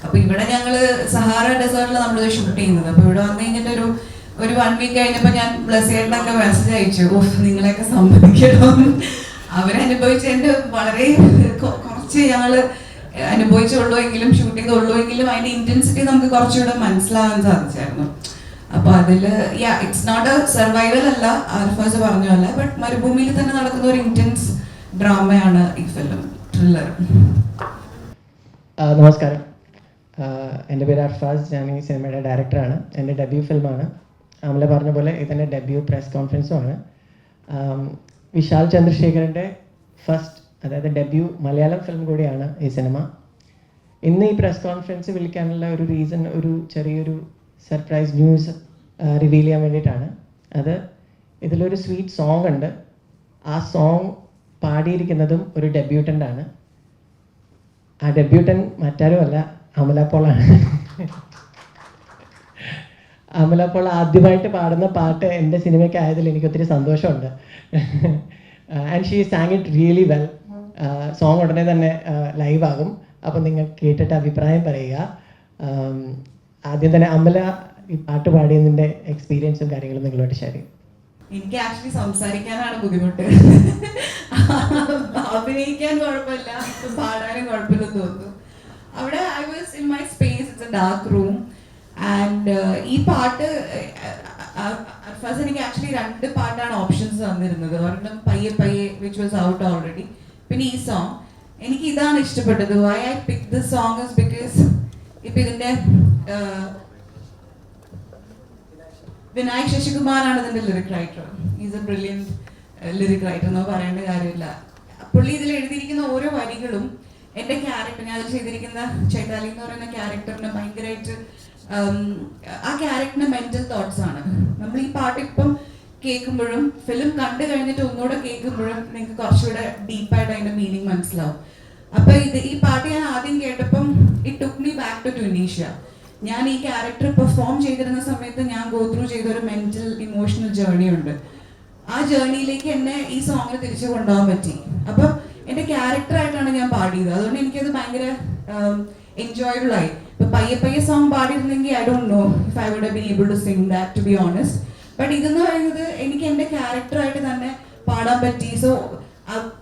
അപ്പൊ ഇവിടെ ഞങ്ങള് സഹാറ ഡെസേർട്ടിൽ നമ്മളിത് ഷൂട്ട് ചെയ്യുന്നത്. അപ്പൊ ഇവിടെ വന്നു കഴിഞ്ഞിട്ട് ഒരു 1 വീക്ക് കഴിഞ്ഞപ്പോ ഞാൻ ബ്ലസ്സേട്ടനൊക്കെ മെസ്സേജ് അയച്ചു, നിങ്ങളെയൊക്കെ സമ്മതിക്കണം. അവരനുഭവിച്ചതിന്റെ വളരെ കുറച്ച് ഞങ്ങള് അനുഭവിച്ചുള്ളൂ എങ്കിലും ഷൂട്ട് ചെയ്തുള്ളൂ എങ്കിലും അതിന്റെ ഇന്റൻസിറ്റി നമുക്ക് കുറച്ചുകൂടെ മനസ്സിലാവാൻ സാധിച്ചായിരുന്നു. അപ്പൊ അതില് ഇറ്റ്സ് നോട്ട് എ സർവൈവൽ അല്ല, ആൽഫാസ് പറഞ്ഞ പോലെ, ബട്ട് മരുഭൂമിയിൽ തന്നെ നടക്കുന്ന ഒരു ഇന്റൻസ് ഡ്രാമയാണ് ഈ ഫിലിം, ത്രില്ലർ. നമസ്കാരം, എൻ്റെ പേര് അർഫാസ്, ഞാൻ ഈ സിനിമയുടെ ഡയറക്ടറാണ്. എൻ്റെ ഡെബ്യൂ ഫിലിമാണ്. അമല പറഞ്ഞ പോലെ ഇതെൻ്റെ ഡെബ്യൂ പ്രസ് കോൺഫറൻസുമാണ്. വിശാൽ ചന്ദ്രശേഖരൻ്റെ ഫസ്റ്റ്, അതായത് ഡെബ്യൂ മലയാളം ഫിലിം കൂടിയാണ് ഈ സിനിമ. ഇന്ന് ഈ പ്രസ് കോൺഫറൻസ് വിളിക്കാനുള്ള ഒരു റീസൺ ഒരു ചെറിയൊരു സർപ്രൈസ് ന്യൂസ് റിവീൽ ചെയ്യാൻ വേണ്ടിയിട്ടാണ്. അത് ഇതിലൊരു സ്വീറ്റ് സോങ് ഉണ്ട്. ആ സോങ് പാടിയിരിക്കുന്നതും ഒരു ഡെബ്യൂട്ടൻ്റാണ്. ആ ഡെബ്യൂട്ടൻ മറ്റാരുമല്ല, അമല പോളാണ്. അമല പോൾ ആദ്യമായിട്ട് പാടുന്ന പാട്ട് എൻ്റെ സിനിമയ്ക്ക് ആയതിൽ എനിക്ക് ഒത്തിരി സന്തോഷമുണ്ട്. And she San it really well. Song ഉടനെ തന്നെ ലൈവ് ആകും, അപ്പോൾ നിങ്ങൾ കേട്ടിട്ട് അഭിപ്രായം പറയുക. ആദ്യം തന്നെ അമല ഈ പാട്ട് പാടിയതിൻ്റെ എക്സ്പീരിയൻസും കാര്യങ്ങളും നിങ്ങളോട് ഷെയർ ചെയ്യും. എനിക്ക് ആക്ച്വലി സംസാരിക്കാനാണ് ബുദ്ധിമുട്ട്. അഭിനയിക്കാൻ കുഴപ്പമില്ല, പാടാനും കുഴപ്പമില്ലെന്ന് തോന്നുന്നു. അവിടെ I was in my space, it's A dark room. And ഈ പാട്ട് അർഫാസ് എനിക്ക് ആക്ച്വലി 2 പാട്ടാണ് ഓപ്ഷൻസ് തന്നിരുന്നത്. ഒരെണ്ണം പയ്യെ പയ്യെ വിച്ച് വാസ് ഔട്ട് ഓൾറെഡി, പിന്നെ ഈ സോങ്. എനിക്ക് ഇതാണ് ഇഷ്ടപ്പെട്ടത്. Why I pick this song is because ഇപ്പൊ ഇതിന്റെ വിനായക് ശശികുമാറാണ് ഇതിന്റെ lyric writer. Is a brilliant lyric writer എന്ന് പറയേണ്ട കാര്യമില്ല. പുള്ളി ഇതിൽ എഴുതിയിരിക്കുന്ന ഓരോ വരികളും എൻ്റെ ക്യാരക്ടർ, ഞാൻ അതിൽ ചെയ്തിരിക്കുന്ന ചൈതാലി എന്ന് പറയുന്ന ക്യാരക്ടറിന് ഭയങ്കരമായിട്ട് ആ ക്യാരക്ടറിന്റെ മെന്റൽ തോട്ട്സ് ആണ്. നമ്മൾ ഈ പാട്ട് ഇപ്പം കേൾക്കുമ്പോഴും ഫിലിം കണ്ടു കഴിഞ്ഞിട്ട് ഒന്നുകൂടെ കേൾക്കുമ്പോഴും നിങ്ങൾക്ക് കുറച്ചുകൂടെ ഡീപ്പായിട്ട് അതിന്റെ മീനിങ് മനസ്സിലാവും. അപ്പൊ ഈ പാട്ട് ഞാൻ ആദ്യം കേട്ടപ്പം it took me back to Tunisia. ഞാൻ ഈ ക്യാരക്ടർ പെർഫോം ചെയ്തിരുന്ന സമയത്ത് ഞാൻ ഗോ ത്രൂ ചെയ്ത ഒരു മെന്റൽ ഇമോഷണൽ ജേർണി ഉണ്ട്. ആ ജേർണിയിലേക്ക് എന്നെ ഈ സോങ്ങിൽ തിരിച്ചു കൊണ്ടുപോകാൻ പറ്റി. അപ്പം എൻ്റെ ക്യാരക്ടറായിട്ടാണ് ഞാൻ പാടിയത്. അതുകൊണ്ട് എനിക്കത് ഭയങ്കര എൻജോയബിൾ ആയി. ഇപ്പൊ പയ്യെ പയ്യെ സോങ് പാടിയിരുന്നെങ്കിൽ I don't know if I would have been able to sing that, to be honest. But ഇതെന്ന് പറയുന്നത് എനിക്ക് എൻ്റെ ക്യാരക്ടറായിട്ട് തന്നെ പാടാൻ പറ്റി. സോ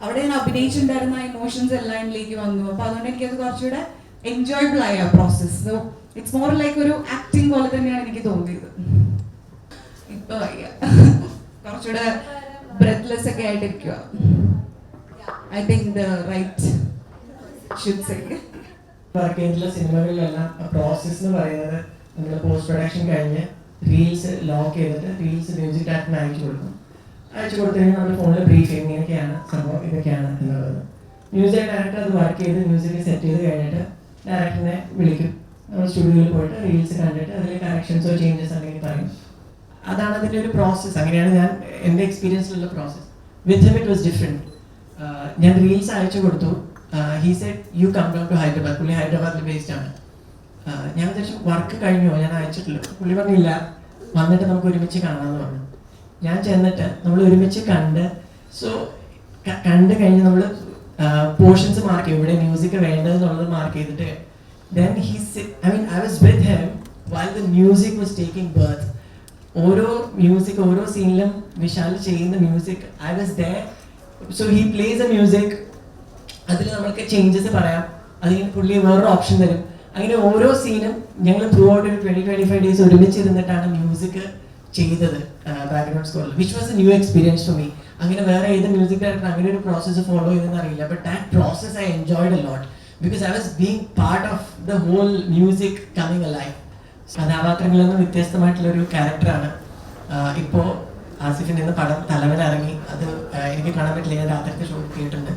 അവിടെ ഞാൻ അഭിനയിച്ചിട്ടുണ്ടായിരുന്ന ഇമോഷൻസ് എല്ലാം എന്നിലേക്ക് വന്നു. അപ്പൊ അതുകൊണ്ട് എനിക്കത് കുറച്ചുകൂടെ എൻജോയബിൾ ആയി ആ process. So it's more like ഒരു ആക്ടിങ് പോലെ തന്നെയാണ് എനിക്ക് തോന്നിയത്. ഇപ്പൊ കുറച്ചുകൂടെ ബ്രെത്ത്ലെസ് ഒക്കെ ആയിട്ടിരിക്കുക. I think the right should say. Work ചെയ്തിട്ടുള്ള സിനിമകളിലെല്ലാം പ്രോസസ് എന്ന് പറയുന്നത് നമ്മൾ പോസ്റ്റ് പ്രൊഡക്ഷൻ കഴിഞ്ഞ് റീൽസ് ലോക്ക് ചെയ്തിട്ട് റീൽസ് മ്യൂസിക് ഡയറക്ടറിന് അയച്ചു കൊടുത്തു കഴിഞ്ഞാൽ നമ്മൾ ഫോണിൽ ബ്രീഫ് ചെയ്യും, ഇങ്ങനെയൊക്കെയാണ് സംഭവം, ഇതൊക്കെയാണ് എന്നുള്ളത്. മ്യൂസിക് ഡയറക്ടർ അത് വർക്ക് ചെയ്ത് മ്യൂസിക് സെറ്റ് ചെയ്ത് കഴിഞ്ഞിട്ട് ഡയറക്ടറിനെ വിളിക്കും. നമ്മൾ സ്റ്റുഡിയോയിൽ പോയിട്ട് റീൽസ് കണ്ടിട്ട് അതിൽ കറക്ഷൻസോ ചേഞ്ചസ് ഉണ്ടെങ്കിൽ പറയും. അതാണ് അതിൻ്റെ ഒരു പ്രോസസ്സ്. അങ്ങനെയാണ് ഞാൻ എൻ്റെ എക്സ്പീരിയൻസിലുള്ള process. With him it was different. ഞാൻ റീൽസ് അയച്ചു കൊടുത്തു. He said you come down to Hyderabad. പുള്ളി ഹൈദരാബാദിൽ ബേസ്ഡ് ആണ്. ഞാൻ വിചാരിച്ചു വർക്ക് കഴിഞ്ഞോ, ഞാൻ അയച്ചിട്ടില്ല. പുള്ളി പറഞ്ഞില്ല, വന്നിട്ട് നമുക്ക് ഒരുമിച്ച് കാണാമെന്ന് പറഞ്ഞു. ഞാൻ ചെന്നിട്ട് നമ്മൾ ഒരുമിച്ച് കണ്ട്, സോ കണ്ട് കഴിഞ്ഞ് നമ്മൾ പോർഷൻസ് മാർക്ക് ചെയ്യും, ഇവിടെ മ്യൂസിക് വേണ്ടതെന്നുള്ളത് മാർക്ക് ചെയ്തിട്ട് then I was with him while the music was taking birth. ഓരോ മ്യൂസിക്, ഓരോ സീനിലും വിശാൽ ചെയ്യുന്ന music, I was there. So he plays the music. അതിൽ നമുക്ക് ചേഞ്ചസ് പറയാം, അതിന് പുള്ളി വേറൊരു ഓപ്ഷൻ തരും. അങ്ങനെ ഓരോ സീനും ഞങ്ങൾ ത്രൂ ഔട്ട് ഒരു 20-25 ഡേയ്സ് ഒരുമിച്ച് ഇരുന്നിട്ടാണ് മ്യൂസിക് ചെയ്തത് ബാക്ക്ഗ്രൗണ്ട് സ്കോറിൽ, which was a new experience for me. അങ്ങനെ വേറെ ഏത് മ്യൂസിക് ഡയറക്ടർ അങ്ങനെ ഒരു പ്രോസസ്സ് ഫോളോ ചെയ്തെന്ന് അറിയില്ല. But that process I enjoyed a lot because I was being part of the whole music coming alive. കഥാപാത്രങ്ങളിൽ നിന്ന് വ്യത്യസ്തമായിട്ടുള്ളൊരു ക്യാരക്ടറാണ്. ഇപ്പോൾ ആസിഫിൻ്റെ ഇന്ന് പടം തലവൻ ഇറങ്ങി, അത് എനിക്ക് കാണാൻ പറ്റില്ല, ഞാൻ രാത്രിത്തെ ഷോ കേട്ടിട്ടുണ്ട്.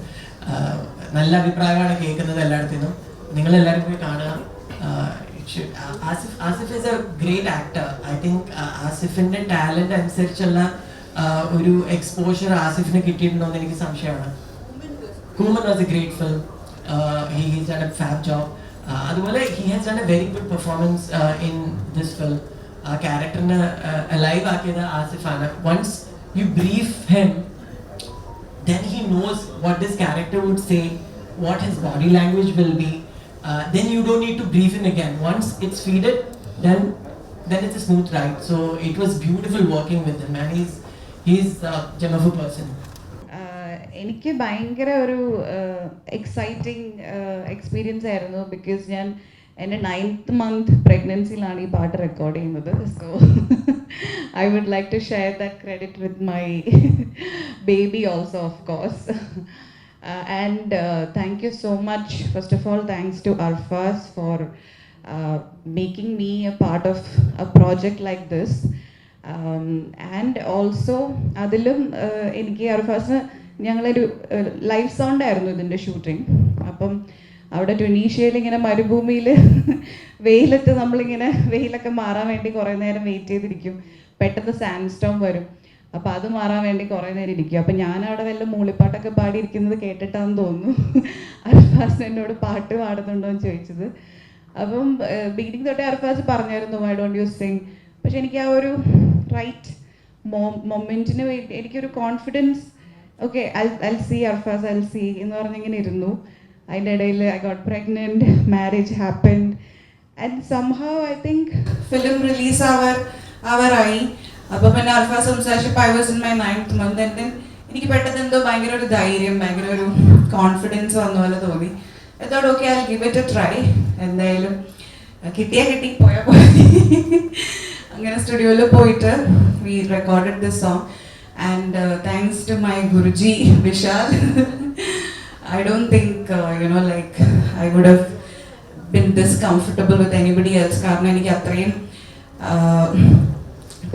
നല്ല അഭിപ്രായമാണ് കേൾക്കുന്നത് എല്ലായിടത്തു നിന്നും. നിങ്ങളെല്ലാവരും പോയി കാണുക. Asif is a great actor. I think ആസിഫിൻ്റെ ടാലൻ്റ് അനുസരിച്ചുള്ള ഒരു എക്സ്പോഷർ ആസിഫിന് കിട്ടിയിട്ടുണ്ടോ എന്ന് എനിക്ക് സംശയമാണ്. Human was a great film. He's done a fab job. അതുപോലെ he has done a very good performance in this film. ക്യാരക്ടറിനെ അലൈവ് ആക്കിയത് ആസിഫാണ്. Once you brief him, then he knows what this character would say, what his body language will be. then you don't need to brief him again. Once it's feeded, then it's a smooth ride. So it was beautiful working with him, and he's a gem of a person. എനിക്ക് ഭയങ്കര ഒരു exciting experience ആയിരുന്നു, because ഞാൻ എൻ്റെ 9th month പ്രഗ്നൻസിയിലാണ് ഈ പാട്ട് record ചെയ്യുന്നത്. So I would like to share that credit with my baby also, of course. And thank you so much. First of all, thanks to Arfaz for making me a part of a project like this. And also അതിലും എനിക്ക് അർഫാസിന് ഞങ്ങളൊരു live sound ആയിരുന്നു ഇതിൻ്റെ shooting. അപ്പം അവിടെ ട്യൂണീഷ്യയിൽ ഇങ്ങനെ മരുഭൂമിയിൽ വെയിലത്ത് നമ്മളിങ്ങനെ വെയിലൊക്കെ മാറാൻ വേണ്ടി കുറേ നേരം വെയിറ്റ് ചെയ്തിരിക്കും. പെട്ടെന്ന് സാൻഡ് സ്റ്റോം വരും. അപ്പോൾ അത് മാറാൻ വേണ്ടി കുറേ നേരം ഇരിക്കും. അപ്പം ഞാനവിടെ വല്ല മൂളിപ്പാട്ടൊക്കെ പാടിയിരിക്കുന്നത് കേട്ടിട്ടാണെന്ന് തോന്നുന്നു അർഫാസ് എന്നോട് പാട്ട് പാടുന്നുണ്ടോ എന്ന് ചോദിച്ചത്. അപ്പം ബിഗിനിങ് തൊട്ടേ അർഫാസ് പറഞ്ഞായിരുന്നു വൈ ഡോണ്ട് യു സിങ്. പക്ഷെ എനിക്ക് ആ ഒരു റൈറ്റ് മൊമെൻറ്റിന് വേണ്ടി എനിക്കൊരു confidence, okay I see Arfaz, I see എന്ന് പറഞ്ഞിങ്ങനെ ഇരുന്നു. അതിൻ്റെ ഇടയിൽ I got pregnant, marriage happened, and somehow I think film release ആവാറായി. അപ്പോൾ പിന്നെ അർഫാസ് സംസാരിച്ചപ്പോൾ I was in my 9th month. And then എനിക്ക് പെട്ടെന്ന് എന്തോ ഭയങ്കര ഒരു ധൈര്യം, ഭയങ്കര ഒരു കോൺഫിഡൻസ് വന്ന പോലെ തോന്നി. I thought, okay, I'll give it a try. എന്തായാലും കിട്ടിയാൽ കിട്ടി, പോയാൽ പോയി. അങ്ങനെ സ്റ്റുഡിയോയിൽ പോയിട്ട് we recorded this song. And thanks to my Guruji, Vishal, I don't think, like I would have been this comfortable with anybody else. കാരണം എനിക്ക് അത്രയും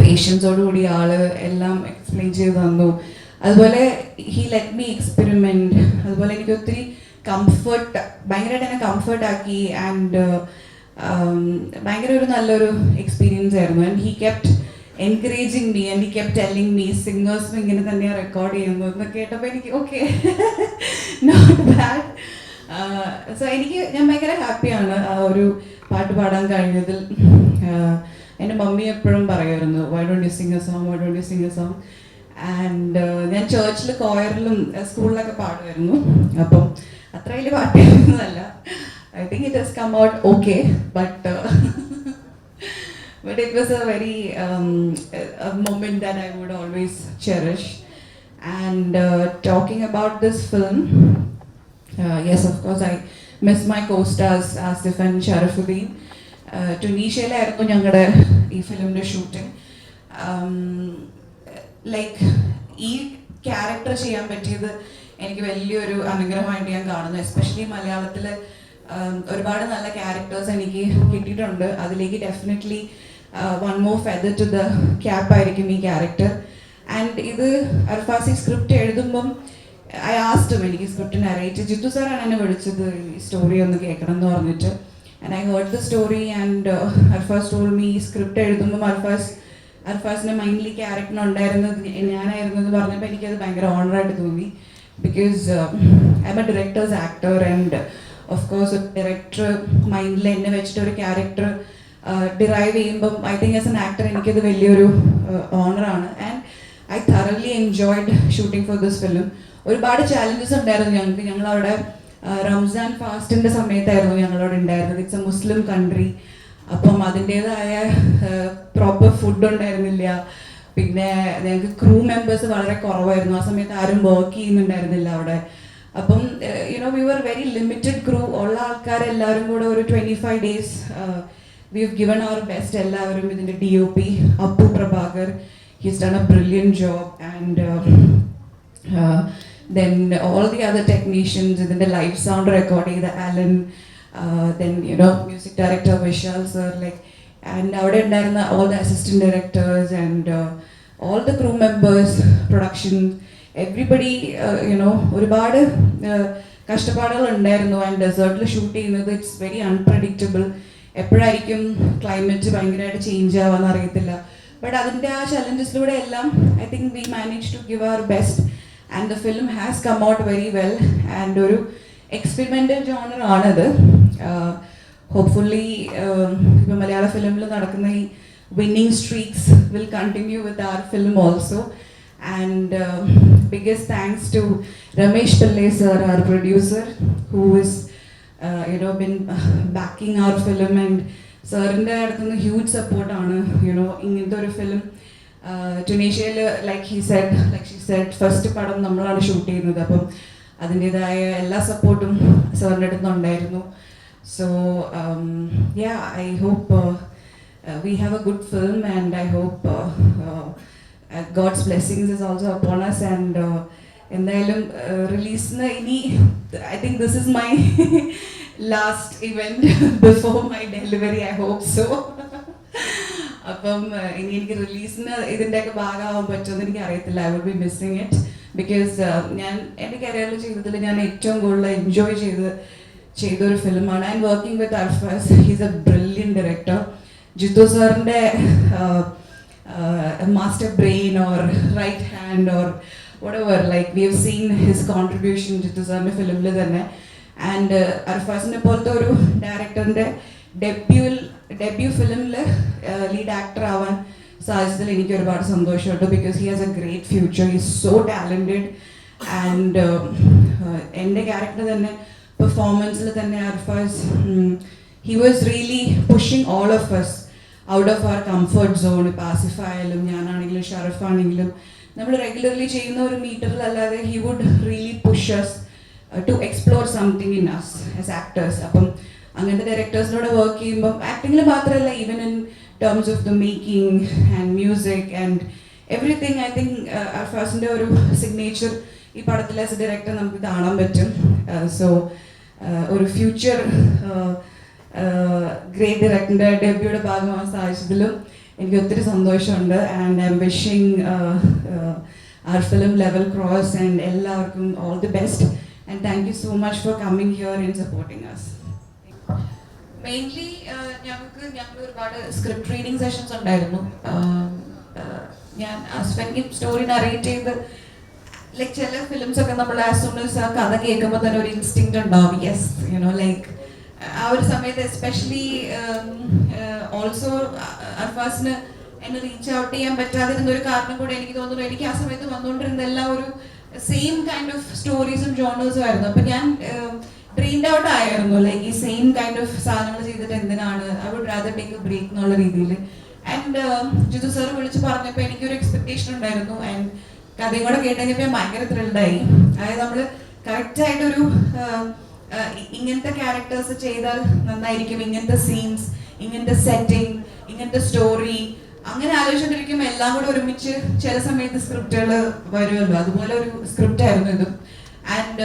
പേഷ്യൻസോടുകൂടി ആള് എല്ലാം എക്സ്പ്ലെയിൻ ചെയ്ത് തന്നു. അതുപോലെ he let me experiment. അതുപോലെ എനിക്ക് ഒത്തിരി കംഫർട്ട്, ഭയങ്കരമായിട്ട് എന്നെ കംഫർട്ട് ആക്കി. ആൻഡ് ഭയങ്കര ഒരു നല്ലൊരു എക്സ്പീരിയൻസ് ആയിരുന്നു. And he kept encouraging me and he kept telling me സിംഗേഴ്സും ഇങ്ങനെ തന്നെയാണ് റെക്കോർഡ് ചെയ്യുന്നു എന്ന് കേട്ടപ്പോൾ എനിക്ക് ഓക്കെ, നോട്ട് ബാഡ്. സോ ഞാൻ ഭയങ്കര ഹാപ്പിയാണ് ആ ഒരു പാട്ട് പാടാൻ കഴിഞ്ഞതിൽ. എൻ്റെ മമ്മി എപ്പോഴും പറയുമായിരുന്നു why don't you sing a song, why don't you sing a song. And ഞാൻ ചേർച്ചിൽ കോയറിലും സ്കൂളിലൊക്കെ പാടുമായിരുന്നു. അപ്പം അത്ര വലിയ പാട്ടൊന്നുമല്ല. I think it has come out okay, but it was a very a moment that I would always cherish. And talking about this film, yes, of course, I miss my co-stars Asif and Sharafuddin. ട്യൂണീഷ്യയിലായിരുന്നു ഞങ്ങളുടെ ഈ ഫിലിമിൻ്റെ shooting. Like ഈ character ചെയ്യാൻ പറ്റിയത് എനിക്ക് വലിയൊരു അനുഗ്രഹമായിട്ട് ഞാൻ കാണുന്നു. Especially മലയാളത്തിൽ ഒരുപാട് നല്ല ക്യാരക്ടേഴ്സ് എനിക്ക് കിട്ടിയിട്ടുണ്ട്. അതിലേക്ക് definitely one more feather to the cap ആയിരിക്കും ഈ ക്യാരക്ടർ. ആൻഡ് ഇത് അർഫാസി സ്ക്രിപ്റ്റ് എഴുതുമ്പം ഐ ആസ്ഡ് ഹിം, എനിക്ക് സ്ക്രിപ്റ്റ് നറേറ്റ് ജിത്തു സാറാണ് എന്നെ വിളിച്ചത് ഈ സ്റ്റോറി ഒന്ന് കേൾക്കണം എന്ന് പറഞ്ഞിട്ട്. And I heard the story and Arfaz told me ഈ സ്ക്രിപ്റ്റ് എഴുതുമ്പം അർഫാസിൻ്റെ മൈൻഡിൽ ക്യാരക്ടറിനുണ്ടായിരുന്നത് ഞാനായിരുന്നു എന്ന് പറഞ്ഞപ്പോൾ എനിക്കത് ഭയങ്കര ഓണറായിട്ട് തോന്നി. Because I am a directors actor and of course ഒരു ഡയറക്ടർ മൈൻഡിൽ എന്നെ വെച്ചിട്ട് ഒരു ക്യാരക്ടർ ഡിറൈവ് ചെയ്യുമ്പം I think as an actor എനിക്കത് വലിയൊരു ഓണറാണ്. And I thoroughly enjoyed shooting for this film. ഒരുപാട് ചാലഞ്ചസ് ഉണ്ടായിരുന്നു ഞങ്ങൾക്ക്. ഞങ്ങളവിടെ റംസാൻ ഫാസ്റ്റിൻ്റെ സമയത്തായിരുന്നു ഞങ്ങളവിടെ ഉണ്ടായിരുന്നത്. It's a Muslim country. അപ്പം അതിൻ്റേതായ പ്രോപ്പർ ഫുഡ് ഉണ്ടായിരുന്നില്ല. പിന്നെ ഞങ്ങൾക്ക് ക്രൂ മെമ്പേഴ്സ് വളരെ കുറവായിരുന്നു. ആ സമയത്ത് ആരും വർക്ക് ചെയ്യുന്നുണ്ടായിരുന്നില്ല അവിടെ. അപ്പം we were very limited crew. ഉള്ള ആൾക്കാരെല്ലാവരും കൂടെ ഒരു 25 days we have given our best. എല്ലാവരും ഇതിൻ്റെ DOP Appu Prabhakar, he's done a brilliant job. And then all the other technicians ഇതിൻ്റെ ലൈവ് സൗണ്ട് റെക്കോർഡ് ചെയ്ത Alan, then music director Vishal sir, like, and അവിടെ ഉണ്ടായിരുന്ന all the assistant directors and all the crew members, production, everybody, ഒരുപാട് കഷ്ടപ്പാടുകൾ ഉണ്ടായിരുന്നു. And ഡെസേർട്ടിൽ shoot ചെയ്യുന്നത് it's very unpredictable. എപ്പോഴായിരിക്കും ക്ലൈമറ്റ് ഭയങ്കരമായിട്ട് ചേഞ്ച് ആവാന്ന് അറിയത്തില്ല. ബട്ട് അതിൻ്റെ ആ ചലഞ്ചസിലൂടെ എല്ലാം I think we manage to give our best and the film has come out very well. And ഒരു എക്സ്പെരിമെൻ്റൽ ജോണർ ആണത്. ഹോപ്പ്ഫുള്ളി ഇപ്പോൾ മലയാള ഫിലിമിൽ നടക്കുന്ന ഈ winning streaks will continue with our film also. And biggest thanks to Ramesh Pillai sir, our producer, who is been backing our film, and സാറിൻ്റെ അടുത്തുനിന്ന് huge സപ്പോർട്ടാണ് ഇങ്ങനത്തെ ഒരു ഫിലിം. ടുണീഷ്യയിൽ ലൈക്ക് ഷീ സെഡ് ഫസ്റ്റ് പടം നമ്മളാണ് ഷൂട്ട് ചെയ്യുന്നത്. അപ്പം അതിൻ്റെതായ എല്ലാ സപ്പോർട്ടും സാറിൻ്റെ അടുത്ത് ഉണ്ടായിരുന്നു. So I hope we have a good film, and I hope God's blessings is also upon us, and എന്തായാലും റിലീസിന് ഇനി I think this is my last event before my delivery, I hope so. അപ്പം ഇനി എനിക്ക് റിലീസിന് ഇതിൻ്റെയൊക്കെ ഭാഗമാവാൻ പറ്റുമെന്ന് എനിക്ക് അറിയത്തില്ല. I would be missing it because ഞാൻ എൻ്റെ കരിയറിൽ ചെയ്തതിൽ ഞാൻ ഏറ്റവും കൂടുതൽ എൻജോയ് ചെയ്തൊരു ഫിലിമാണ്. And working with Arfaz, he's a brilliant director. Jeethu സാറിൻ്റെ master brain or right hand or whatever, like we have seen his contribution Jeethu സാറിൻ്റെ ഫിലിമിൽ തന്നെ. ആൻഡ് അർഫാസിനെ പോലത്തെ ഒരു ഡയറക്ടറിൻ്റെ ഡെബ്യൂ ഫിലിമിൽ ലീഡ് ആക്ടർ ആവാൻ സാധിച്ചതിൽ എനിക്ക് ഒരുപാട് സന്തോഷമുണ്ട്. Because he has a great future, he is so talented. And എൻ്റെ ക്യാരക്ടർ തന്നെ പെർഫോമൻസിൽ തന്നെ Arfaz he was really pushing all of us out of our comfort zone. ഇപ്പോൾ ആസിഫ് ആയാലും ഞാനാണെങ്കിലും ഷറഫ് ആണെങ്കിലും നമ്മൾ റെഗുലർലി ചെയ്യുന്ന ഒരു മീറ്ററിലല്ലാതെ he would really push us to explore something in us as actors. അപ്പം അങ്ങനത്തെ ഡയറക്ടേഴ്സിനോട് വർക്ക് ചെയ്യുമ്പം ആക്ടിങ്ങിൽ മാത്രമല്ല, even in terms of the making and music and everything, I think അർഫാസിൻ്റെ ഒരു സിഗ്നേച്ചർ ഈ പടത്തിൽ ആസ് എ ഡയറക്ടർ നമുക്ക് കാണാൻ പറ്റും. സോ ഒരു ഫ്യൂച്ചർ ഗ്രേറ്റ് ഡയറക്ടറിൻ്റെ ഡെബ്യൂയുടെ ഭാഗമാകാൻ സാധിച്ചതിലും എനിക്ക് ഒത്തിരി സന്തോഷമുണ്ട്. And I M wishing our film level cross, and എല്ലാവർക്കും all the best, and thank you so much for coming here and supporting us. Mainly ഞങ്ങൾ ഒരുപാട് സ്ക്രിപ്റ്റ് റീഡിങ് സെഷൻസ് ഉണ്ടായിരുന്നു. ഞാൻ ആസ്വെങ്കിൽ സ്റ്റോറി നറേറ്റ് ചെയ്ത് ലൈക്ക് ചില ഫിലിംസ് ഒക്കെ നമ്മൾ as soon as ആ കഥ കേൾക്കുമ്പോൾ തന്നെ ഒരു ഇൻസ്റ്റിങ്ക്റ്റ് ഉണ്ടാവും. യെസ് ലൈക്ക് ആ ഒരു സമയത്ത് എസ്പെഷ്യലി ഓൾസോ അർഫാസിന് എന്നെ റീച്ച് ഔട്ട് ചെയ്യാൻ പറ്റാതിരുന്ന ഒരു കാരണം കൂടെ എനിക്ക് തോന്നുന്നു. എനിക്ക് ആ സമയത്ത് വന്നുകൊണ്ടിരുന്ന എല്ലാം ഒരു സെയിം കൈൻഡ് ഓഫ് സ്റ്റോറീസും ജോണേഴ്സും ആയിരുന്നു. അപ്പം ഞാൻ ഡ്രീംഡ് ഔട്ട് ആയിരുന്നു, ലൈക്ക് ഈ സെയിം കൈൻഡ് ഓഫ് സാധനങ്ങൾ ചെയ്തിട്ട് എന്തിനാണ്, I would rather take a break എന്നുള്ള രീതിയിൽ. ആൻഡ് ജിതു സാർ വിളിച്ച് പറഞ്ഞപ്പോൾ എനിക്കൊരു എക്സ്പെക്ടേഷൻ ഉണ്ടായിരുന്നു. ആൻഡ് കഥയും കൂടെ കേട്ടുകഴിഞ്ഞപ്പോൾ ഞാൻ ഭയങ്കര ത്രിൽഡായി. അതായത് നമ്മൾ കറക്റ്റായിട്ടൊരു ഇങ്ങനത്തെ ക്യാരക്ടേഴ്സ് ചെയ്താൽ നന്നായിരിക്കും, ഇങ്ങനത്തെ സീൻസ്, ഇങ്ങനത്തെ സെറ്റിംഗ്, ഇങ്ങനത്തെ സ്റ്റോറി, അങ്ങനെ ആലോചിച്ചുകൊണ്ടിരിക്കുമ്പോൾ എല്ലാം കൂടെ ഒരുമിച്ച് ചില സമയത്ത് സ്ക്രിപ്റ്റുകൾ വരുമല്ലോ, അതുപോലെ ഒരു സ്ക്രിപ്റ്റ് ആയിരുന്നു ഇതും. ആൻഡ്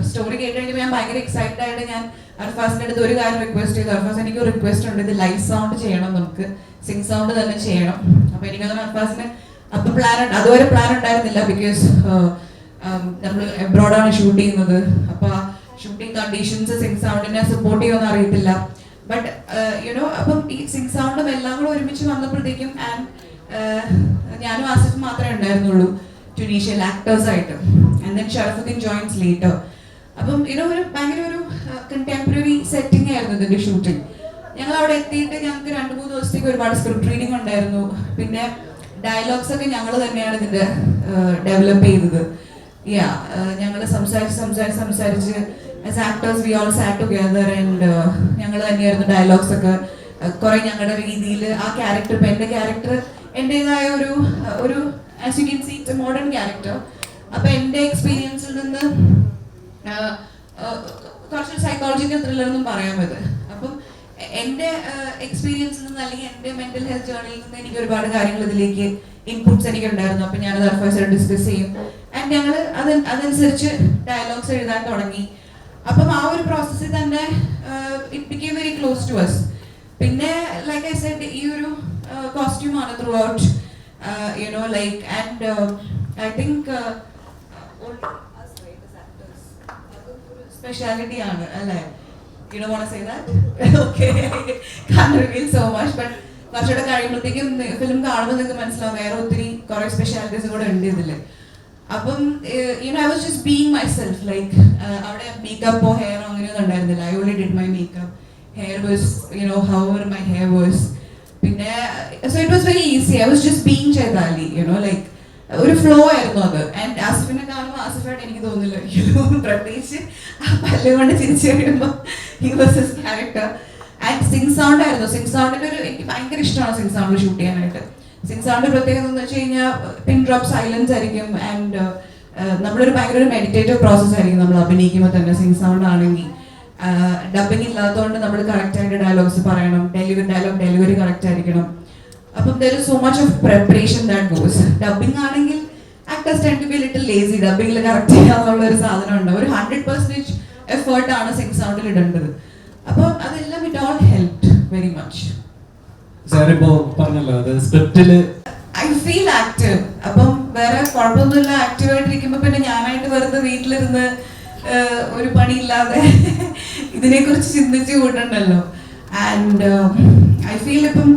സ്റ്റോറി കേട്ട് കഴിഞ്ഞപ്പോൾ ഞാൻ ഭയങ്കര എക്സൈറ്റഡ് ആയിട്ട് ഞാൻ അർഫാസിൻ്റെ അടുത്ത് ഒരു കാര്യം റിക്വസ്റ്റ് ചെയ്തു. അർഫാസ്, എനിക്ക് ഒരു റിക്വസ്റ്റ് ഉണ്ട്, ഇത് ലൈവ് സൗണ്ട് ചെയ്യണം, നമുക്ക് സിംഗ് സൗണ്ട് തന്നെ ചെയ്യണം. അപ്പോൾ എനിക്കതൊന്നും അർഫാസിന് അപ്പം അതുവരെ പ്ലാൻ ഉണ്ടായിരുന്നില്ല. ബിക്കോസ് നമ്മൾ എബ്രോഡാണ് ഷൂട്ട് ചെയ്യുന്നത്. അപ്പോൾ ആ ഷൂട്ടിംഗ് കണ്ടീഷൻസ് സിംഗ് സൗണ്ടിനെ സപ്പോർട്ട് ചെയ്യുമെന്ന് അറിയത്തില്ല. ബട്ട് അപ്പം ഈ സിംഗ് സൗണ്ടും എല്ലാം കൂടെ ഒരുമിച്ച് വന്നപ്പോഴത്തേക്കും ആൻഡ് ഞാനും ആസിഫ് മാത്രമേ ഉണ്ടായിരുന്നുള്ളൂ ട്യൂണീഷ്യൽ ആക്ടേഴ്സായിട്ട്. And then Sharafudheen joins later. അപ്പം ഒരു ഭയങ്കര ഒരു കണ്ടംപററി സെറ്റിംഗ് ആയിരുന്നു ഇതിൻ്റെ ഷൂട്ടിംഗ്. ഞങ്ങൾ അവിടെ എത്തിയിട്ട് ഞങ്ങൾക്ക് 2-3 ദിവസത്തേക്ക് ഒരുപാട് സ്ക്രിപ്റ്റ് റീഡിംഗ് ഉണ്ടായിരുന്നു. പിന്നെ ഡയലോഗ്സ് ഒക്കെ ഞങ്ങൾ തന്നെയാണ് ഇതിൻ്റെ ഡെവലപ്പ് ചെയ്തത്. ഞങ്ങൾ സംസാരിച്ച് as actors we all sat together, and ഞങ്ങൾ തന്നെയായിരുന്നു ഡയലോഗ്സ് ഒക്കെ കുറെ ഞങ്ങളുടെ രീതിയിൽ. ആ ക്യാരക്ടർ, ഇപ്പം എൻ്റെ ക്യാരക്ടർ എൻ്റെതായ ഒരു as you can see it's a modern character. അപ്പം എൻ്റെ എക്സ്പീരിയൻസിൽ നിന്ന് കുറച്ച് സൈക്കോളജിക്കൽ ത്രില്ലർ എന്നും പറയാൻ പറ്റും. അപ്പം എൻ്റെ എക്സ്പീരിയൻസിൽ നിന്ന് അല്ലെങ്കിൽ എൻ്റെ മെൻ്റൽ ഹെൽത്ത് ജേർണിയിൽ നിന്ന് എനിക്ക് ഒരുപാട് കാര്യങ്ങൾ ഇതിലേക്ക് ഇൻപുട്സ് എനിക്കുണ്ടായിരുന്നു. അപ്പം ഞാനത് അർഫാസായിട്ട് ഡിസ്കസ് ചെയ്യും. ആൻഡ് ഞങ്ങൾ അതനുസരിച്ച് ഡയലോഗ്സ് എഴുതാൻ തുടങ്ങി. അപ്പം ആ ഒരു പ്രോസസ്സിൽ തന്നെ it became very close to us. പിന്നെ ലൈക്ക് ഐ സെഡ്, ഈ ഒരു കോസ്റ്റ്യൂമാണ് throughout like. And I think speciality ആണ് അല്ലേ? You don't want to say that? Okay. Can't reveal so much, but കുറച്ചുകൂടെ കഴിയുമ്പോഴത്തേക്കും ഫിലിം കാണുമ്പോൾ നിങ്ങൾക്ക് മനസ്സിലാവും വേറെ ഒത്തിരി കുറേ സ്പെഷ്യാലിറ്റീസ് കൂടെ ഉണ്ട് ഇതിൽ. അപ്പം I was just being myself, like അവിടെ മേക്കപ്പോ ഹെയറോ അങ്ങനെയൊന്നും ഉണ്ടായിരുന്നില്ല. I only did my makeup. Hair was however my hair was. പിന്നെ so it was very easy. I was just being Chaitali, like ഒരു ഫ്ലോ ആയിരുന്നു അത്. ആൻഡ് ആസിഫിനെ കാണുമ്പോൾ ആസിഫായിട്ട് എനിക്ക് തോന്നില്ല ഒരിക്കലും, പ്രത്യേകിച്ച് ആ പല്ല് കൊണ്ട് ചിരിച്ചു കഴിയുമ്പോൾ he was his character. And sing sound ആയിരുന്നു. സിംഗ് സൗണ്ടിൻ്റെ എനിക്ക് ഭയങ്കര ഇഷ്ടമാണ് സിംഗ് സൗണ്ട് ഷൂട്ട് ചെയ്യാനായിട്ട്. സിംഗ് സൗണ്ട് പ്രത്യേകത എന്ന് വെച്ച് കഴിഞ്ഞാൽ പിൻ ഡ്രോപ്പ് സൈലൻസ് ആയിരിക്കും. ആൻഡ് നമ്മളൊരു ഭയങ്കര ഒരു മെഡിറ്റേറ്റീവ് പ്രോസസ് ആയിരിക്കും നമ്മൾ അഭിനയിക്കുമ്പോൾ തന്നെ. സിംഗ് സൗണ്ട് ആണെങ്കിൽ ഡബിങ് ഇല്ലാത്തതുകൊണ്ട് നമ്മൾ കറക്റ്റായിട്ട് ഡയലോഗ്സ് പറയണം, ഡെലിവറി കറക്റ്റ് ആയിരിക്കണം. അപ്പം there is so much of preparation that goes. Dubbing ആണെങ്കിൽ actors tend to be a little lazy. ഡബിങ്ങിൽ കറക്റ്റ് ചെയ്യാന്നുള്ള ഒരു സാധനം ഉണ്ട്. ഒരു 100% എഫേർട്ടാണ് സിംഗ് സൗണ്ടിൽ ഇടേണ്ടത്. അപ്പം അതെല്ലാം it all helped very much. സാറിപ്പോ പറഞ്ഞല്ലോ അത് സ്ക്രിപ്റ്റില് ഐ ഫീൽ ആക്റ്റീവ്. അപ്പം വേറെ കുഴപ്പമൊന്നുമില്ല, ആക്റ്റീവായിട്ടിരിക്കുമ്പോൾ പിന്നെ ഞാനായിട്ട് വെറുതെ വീട്ടിലിരുന്ന് ഒരു പണിയില്ലാതെ ഇതിനെക്കുറിച്ച് ചിന്തിച്ച് കൂട്ടണ്ടല്ലോ. ആൻഡ് ഐ ഫീൽ ഇപ്പം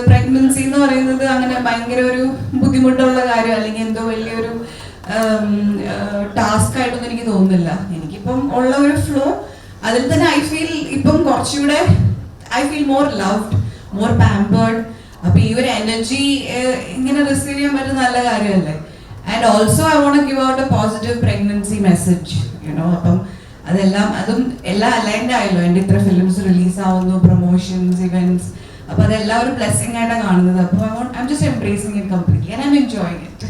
പ്രഗ്നൻസി എന്ന് പറയുന്നത് അങ്ങനെ ഭയങ്കര ഒരു ബുദ്ധിമുട്ടുള്ള കാര്യം അല്ലെങ്കിൽ എന്തോ വലിയൊരു ടാസ്ക് ആയിട്ടൊന്നും എനിക്ക് തോന്നുന്നില്ല. എനിക്കിപ്പം ഉള്ള ഒരു ഫ്ലോ അതിൽ തന്നെ ഐ ഫീൽ ഇപ്പം കുറച്ചുകൂടെ I feel more loved, more pampered. അപ്പൊ ഈ ഒരു എനർജി ഇങ്ങനെ റിസീവ് ചെയ്യാൻ പറ്റുന്ന നല്ല കാര്യമല്ലേ. And also I want give out a positive pregnancy message, you know. അപ്പം അതും എല്ലാം അലൈൻഡ് ആയല്ലോ. എൻ്റെ ഇത്ര ഫിലിംസ് റിലീസ് ആവുന്നു, പ്രൊമോഷൻസ്, ഇവന്റ്സ്. അപ്പൊ അതെല്ലാം ഒരു ബ്ലെസ്സിങ് ആയിട്ടാണ് കാണുന്നത്. അപ്പോൾ I am just embracing it completely and I am enjoying it.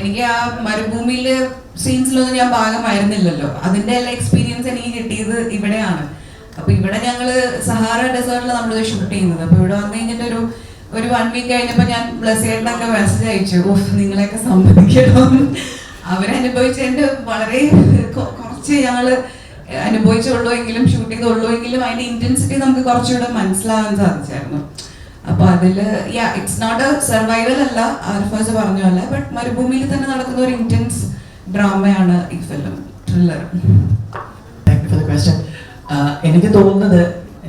എനിക്ക് ആ മരുഭൂമിയിലെ സീൻസിലൊന്നും ഞാൻ ഭാഗമായിരുന്നില്ലല്ലോ. അതിന്റെ എല്ലാ എക്സ്പീരിയൻസ് എനിക്ക് കിട്ടിയത് ഇവിടെയാണ്. അപ്പൊ ഇവിടെ ഞങ്ങള് സഹാറ ഡെസേർട്ടിൽ നമ്മളിത് ഷൂട്ട് ചെയ്യുന്നത്. അപ്പൊ ഇവിടെ വന്നു കഴിഞ്ഞിട്ട് ഒരു 1 വീക്ക് കഴിഞ്ഞപ്പോൾ ഞാൻ ബ്ലസ്സേട്ടനൊക്കെ മെസ്സേജ് അയച്ചു, നിങ്ങളെയൊക്കെ സമ്മതിക്കണം. അവരനുഭവിച്ചതിന്റെ വളരെ കുറച്ച് ഞങ്ങള് അനുഭവിച്ചുള്ളൂ എങ്കിലും ഷൂട്ട് ചെയ്തുള്ളൂ എങ്കിലും അതിന്റെ ഇന്റൻസിറ്റി നമുക്ക് കുറച്ചുകൂടെ മനസ്സിലാവാൻ സാധിച്ചായിരുന്നു. അപ്പൊ അതില് ഇറ്റ്സ് നോട്ട് എ സർവൈവൽ അല്ല, ആർഫാസ് പറഞ്ഞ പോലെ, ബട്ട് മരുഭൂമിയിൽ തന്നെ നടക്കുന്ന ഒരു ഇന്റൻസ് ഡ്രാമയാണ് ഈ ഫിലിം, ത്രില്ലർ. എനിക്ക് തോന്നുന്നത്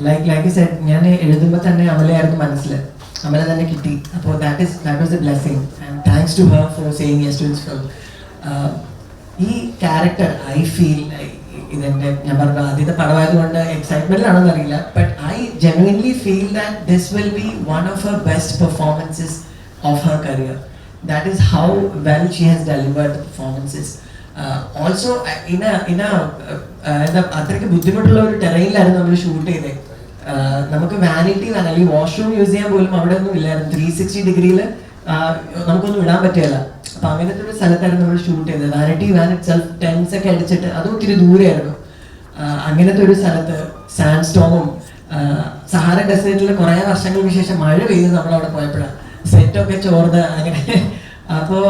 ലൈക്ക് സെഡ്, ഞാൻ എഴുതുമ്പോൾ തന്നെ അമലയായിരുന്നു മനസ്സിൽ, അമല തന്നെ കിട്ടി. അപ്പോൾ that was a blessing and thanks to her for saying yes to this film. ഈ ക്യാരക്ടർ ഐ ഫീൽ ഇതെൻ്റെ ഞാൻ പറഞ്ഞ ആദ്യത്തെ പടമായതുകൊണ്ട് എക്സൈറ്റ്മെന്റിലാണെന്ന് അറിയില്ല, but I genuinely feel that this will be one of her best performances of her career. That is how well she has delivered the performances. Also എന്താ അത്രയ്ക്ക് ബുദ്ധിമുട്ടുള്ള ഒരു ടെറൈനിലായിരുന്നു നമ്മൾ ഷൂട്ട് ചെയ്തത്. നമുക്ക് വാനിറ്റി വേണം, അല്ലെങ്കിൽ വാഷ്റൂം യൂസ് ചെയ്യാൻ പോലും അവിടെ ഒന്നും ഇല്ലായിരുന്നു. 360 ഡിഗ്രിയിൽ നമുക്കൊന്നും ഇടാൻ പറ്റില്ല. അപ്പൊ അങ്ങനത്തെ ഒരു സ്ഥലത്തായിരുന്നു നമ്മൾ ഷൂട്ട് ചെയ്തത്. Vanity van itself tents ഒക്കെ അടിച്ചിട്ട് അതും ഒത്തിരി ദൂരെയായിരുന്നു. അങ്ങനത്തെ ഒരു സ്ഥലത്ത് സാൻഡ് സ്റ്റോമും സഹാറ ഡെസേർട്ടിൽ കുറേ വർഷങ്ങൾക്ക് ശേഷം മഴ പെയ്ത് നമ്മളവിടെ പോയപ്പോഴാണ് സെറ്റൊക്കെ ചോർന്ന് അങ്ങനെ. അപ്പോൾ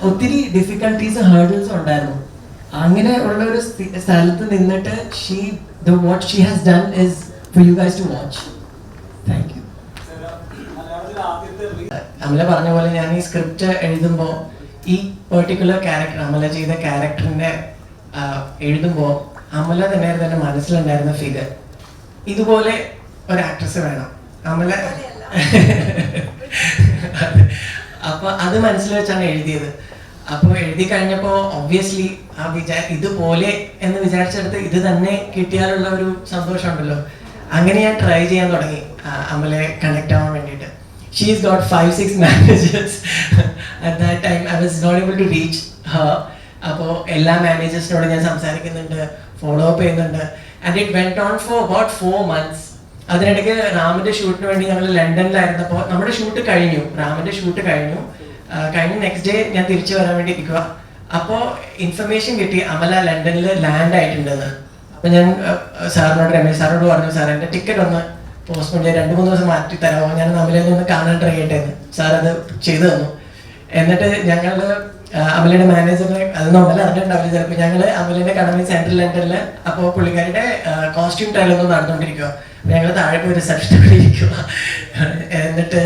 ഒത്തിരി ഡിഫിക്കൽട്ടീസ് ഹേർഡിൽസും ഉണ്ടായിരുന്നു. അങ്ങനെ ഉള്ള ഒരു സ്ഥലത്ത് നിന്നിട്ട് what she has done is for you guys to watch. Thank you. Amala പറഞ്ഞ പോലെ ഞാൻ ഈ സ്ക്രിപ്റ്റ് എഴുതുമ്പോൾ ഈ പെർട്ടിക്കുലർ ക്യാരക്ടർ, അമല ചെയ്ത ക്യാരക്ടറിന്റെ എഴുതുമ്പോൾ അമല തന്നെയായിരുന്നു എൻ്റെ മനസ്സിലുണ്ടായിരുന്ന ഫിഗർ. ഇതുപോലെ ഒരു ആക്ട്രസ് വേണം അമല. അപ്പൊ അത് മനസ്സിൽ വെച്ചാണ് എഴുതിയത്. അപ്പോൾ എഴുതി കഴിഞ്ഞപ്പോൾ ഒബ്വിയസ്ലി ഇതുപോലെ എന്ന് വിചാരിച്ചെടുത്ത് ഇത് തന്നെ കിട്ടിയാലുള്ള ഒരു സന്തോഷമുണ്ടല്ലോ. അങ്ങനെ ഞാൻ ട്രൈ ചെയ്യാൻ തുടങ്ങി അമലെ കണക്ട് ആവാൻ വേണ്ടിയിട്ട്. She's got 5-6 managers. At that time I was not able to reach her. അപ്പോൾ എല്ലാ മാനേജേഴ്സിനോട് ഞാൻ സംസാരിക്കുന്നുണ്ട്, ഫോളോ അപ്പ് ചെയ്യുന്നുണ്ട്. And it went on for about 4 months. അതിനിടയ്ക്ക് റാമിന്റെ ഷൂട്ടിന് വേണ്ടി ഞങ്ങൾ ലണ്ടനിലായിരുന്നപ്പോൾ നമ്മുടെ ഷൂട്ട് കഴിഞ്ഞു, റാമിന്റെ ഷൂട്ട് കഴിഞ്ഞു നെക്സ്റ്റ് ഡേ ഞാൻ തിരിച്ചു വരാൻ വേണ്ടി ഇരിക്കുക. അപ്പോൾ ഇൻഫർമേഷൻ കിട്ടി അമല ലണ്ടനിൽ ലാൻഡ് ആയിട്ടുണ്ടെന്ന്. അപ്പോൾ ഞാൻ സാറിനോട്, രമേശ് സാറിനോട് പറഞ്ഞു, സാർ എൻ്റെ ടിക്കറ്റ് ഒന്ന് പോസ്റ്റ്പോൺ ചെയ്ത് 2-3 ദിവസം മാറ്റി തരാമോ, ഞാൻ അമലയെ ഒന്ന് കാണാൻ ട്രൈ ചെയ്യട്ടെ എന്ന്. സാർ അത് ചെയ്തു തന്നു. എന്നിട്ട് ഞങ്ങൾ അമലയുടെ മാനേജറിനെ, അതൊന്നും അമല അറിഞ്ഞിട്ടുണ്ടാവില്ല ചിലപ്പോൾ, ഞങ്ങൾ അമലയുടെ അക്കാഡമി സെൻട്രൽ ലണ്ടനിൽ. അപ്പോൾ പുള്ളിക്കാരുടെ കോസ്റ്റ്യൂം ട്രയലൊന്നും നടന്നുകൊണ്ടിരിക്കുക. ഞങ്ങൾ താഴെ പോയി റിസപ്ഷനിൽ ഇരിക്കുക. എന്നിട്ട്